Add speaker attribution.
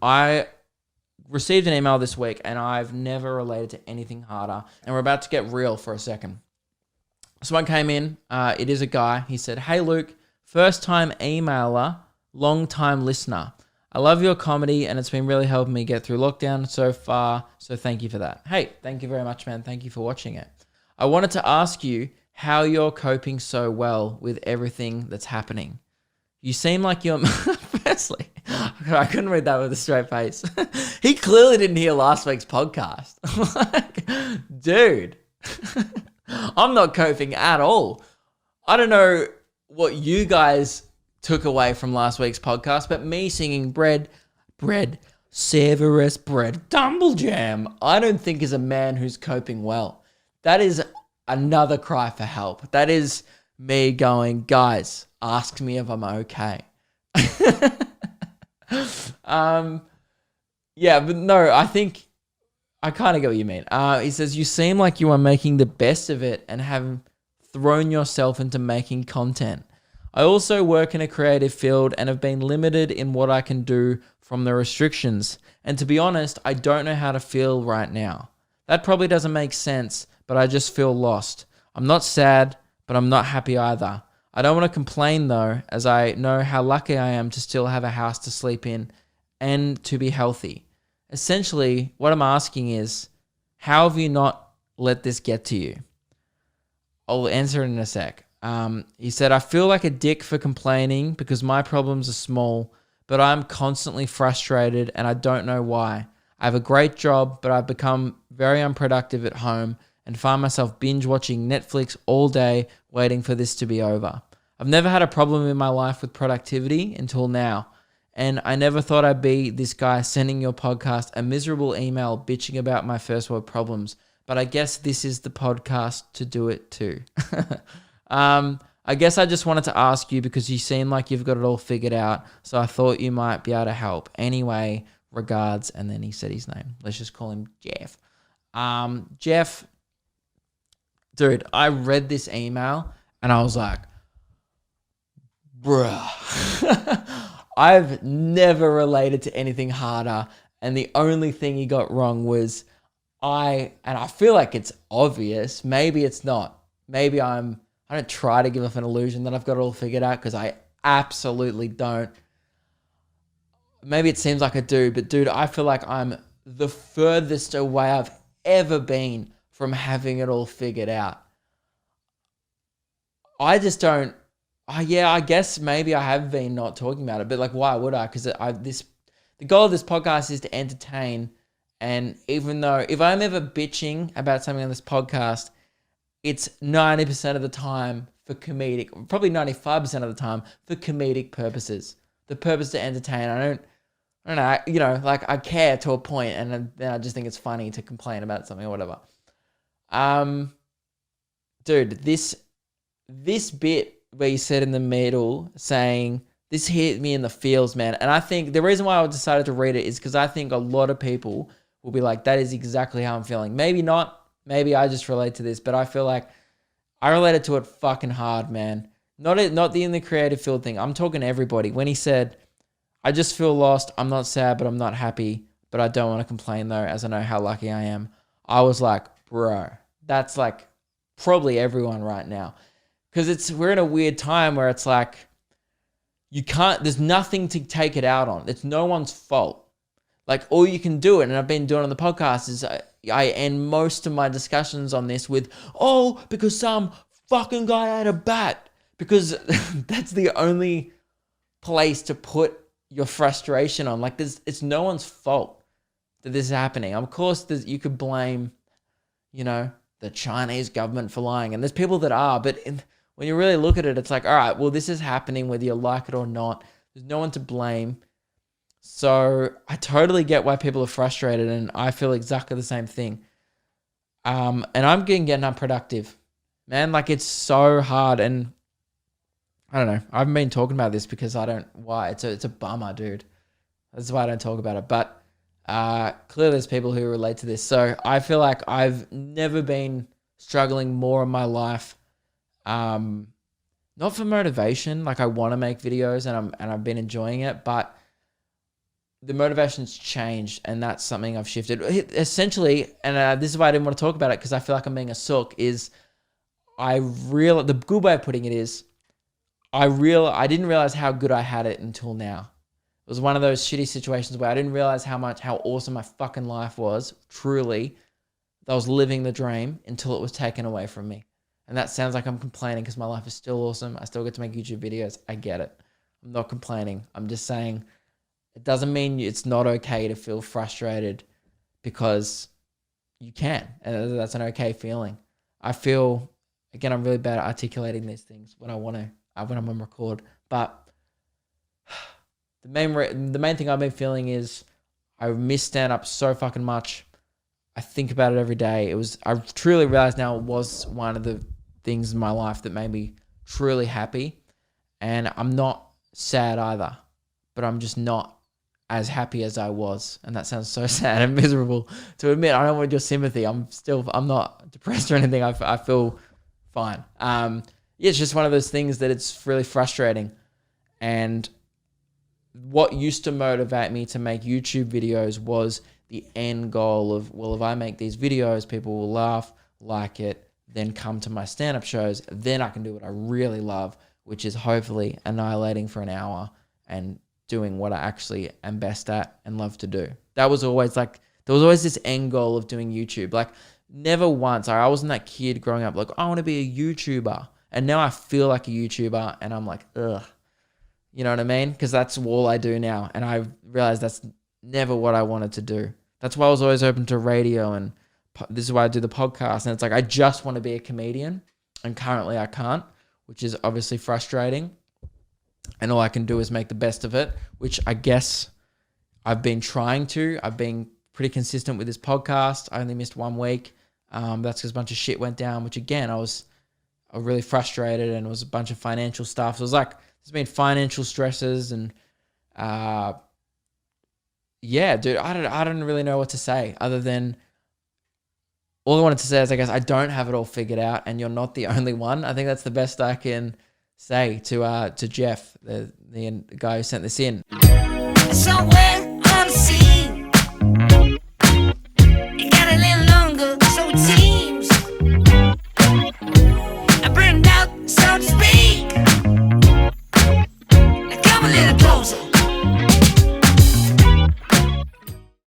Speaker 1: I received an email this week and I've never related to anything harder. And we're about to get real for a second. Someone came in. It is a guy. He said, "Hey, Luke, first time emailer, long time listener. I love your comedy and it's been really helping me get through lockdown so far. So thank you for that." Hey, thank you very much, man. Thank you for watching it. I wanted to ask you how you're coping so well with everything that's happening. You seem like you're... Firstly, I couldn't read that with a straight face. He clearly didn't hear last week's podcast. Like, dude, I'm not coping at all. I don't know what you guys took away from last week's podcast, but me singing bread, Severus bread, Dumble Jam, I don't think is a man who's coping well. That is another cry for help. That is me going, guys, ask me if I'm okay. Yeah, but no, I think I kind of get what you mean. He says, you seem like you are making the best of it and have thrown yourself into making content. I also work in a creative field and have been limited in what I can do from the restrictions. And to be honest, I don't know how to feel right now. That probably doesn't make sense, but I just feel lost. I'm not sad, but I'm not happy either. I don't want to complain though, as I know how lucky I am to still have a house to sleep in and to be healthy. Essentially, what I'm asking is, how have you not let this get to you? I'll answer it in a sec. He said, I feel like a dick for complaining because my problems are small, but I'm constantly frustrated and I don't know why. I have a great job, but I've become very unproductive at home and find myself binge watching Netflix all day waiting for this to be over. I've never had a problem in my life with productivity until now. And I never thought I'd be this guy sending your podcast a miserable email bitching about my first world problems. But I guess this is the podcast to do it too. I guess I just wanted to ask you because you seem like you've got it all figured out. So I thought you might be able to help. Anyway, regards. And then he said his name. Let's just call him Jeff. Jeff, dude, I read this email and I was like, bruh. I've never related to anything harder. And the only thing he got wrong was and I feel like it's obvious. Maybe it's not. Maybe I don't try to give off an illusion that I've got it all figured out because I absolutely don't. Maybe it seems like I do, but dude, I feel like I'm the furthest away I've ever been from having it all figured out. I just don't. Yeah, I guess maybe I have been not talking about it, but like, why would I? Because the goal of this podcast is to entertain, and even though if I'm ever bitching about something on this podcast, it's 90% of the time for comedic, probably 95% of the time for comedic purposes. The purpose to entertain. I don't know, you know, like I care to a point, and then I just think it's funny to complain about something or whatever. Dude, this bit where you said in the middle saying, this hit me in the feels, man. And I think the reason why I decided to read it is because I think a lot of people will be like, that is exactly how I'm feeling. Maybe not. Maybe I just relate to this, but I feel like I related to it fucking hard, man. Not the in the creative field thing. I'm talking to everybody. When he said, I just feel lost. I'm not sad, but I'm not happy. But I don't want to complain though, as I know how lucky I am. I was like, bro, that's like probably everyone right now. Because we're in a weird time where it's like, there's nothing to take it out on. It's no one's fault. Like all you can do, and I've been doing on the podcast, is I end most of my discussions on this with, because some fucking guy had a bat. Because that's the only place to put your frustration on. Like it's no one's fault that this is happening. Of course, you could blame, the Chinese government for lying. And there's people that are, but when you really look at it, it's like, all right, well, this is happening whether you like it or not. There's no one to blame. So I totally get why people are frustrated, and I feel exactly the same thing. And I'm getting unproductive. Man, like it's so hard, and I don't know. I haven't been talking about this because why. It's a bummer, dude. That's why I don't talk about it. But clearly there's people who relate to this. So I feel like I've never been struggling more in my life. Not for motivation, like I want to make videos and I've been enjoying it, but the motivation's changed, and that's something I've shifted. Essentially, and this is why I didn't want to talk about it, because I feel like I'm being a sook, is the good way of putting it is, I didn't realize how good I had it until now. It was one of those shitty situations where I didn't realize how awesome my fucking life was, truly. I was living the dream until it was taken away from me. And that sounds like I'm complaining, because my life is still awesome. I still get to make YouTube videos. I get it. I'm not complaining. I'm just saying it doesn't mean it's not okay to feel frustrated, because you can. And that's an okay feeling. I feel, again, I'm really bad at articulating these things when I'm on record. But the main thing I've been feeling is I miss stand-up so fucking much. I think about it every day. I truly realized now it was one of the things in my life that made me truly happy. And I'm not sad either, but I'm just not as happy as I was. And that sounds so sad and miserable to admit. I don't want your sympathy. I'm not depressed or anything. I feel fine. Yeah, it's just one of those things that it's really frustrating. And what used to motivate me to make YouTube videos was the end goal of, well, if I make these videos, people will laugh, like it, then come to my stand-up shows. Then I can do what I really love, which is hopefully annihilating for an hour and doing what I actually am best at and love to do. That was always there was always this end goal of doing YouTube. Like, never once, I wasn't that kid growing up like, I want to be a YouTuber. And now I feel like a YouTuber, and I'm like, ugh. You know what I mean? Because that's all I do now. And I realized that's never what I wanted to do. That's why I was always open to radio, and this is why I do the podcast. And it's like, I just want to be a comedian, and currently I can't, which is obviously frustrating. And all I can do is make the best of it, which I guess I've been trying to. I've been pretty consistent with this podcast. I only missed 1 week. That's because a bunch of shit went down, which again, I was really frustrated, and it was a bunch of financial stuff. So it was like, there's been financial stresses, and yeah, dude, I don't really know what to say other than all I wanted to say is, I guess, I don't have it all figured out, and you're not the only one. I think that's the best I can say to Jeff, the guy who sent this in. Somewhere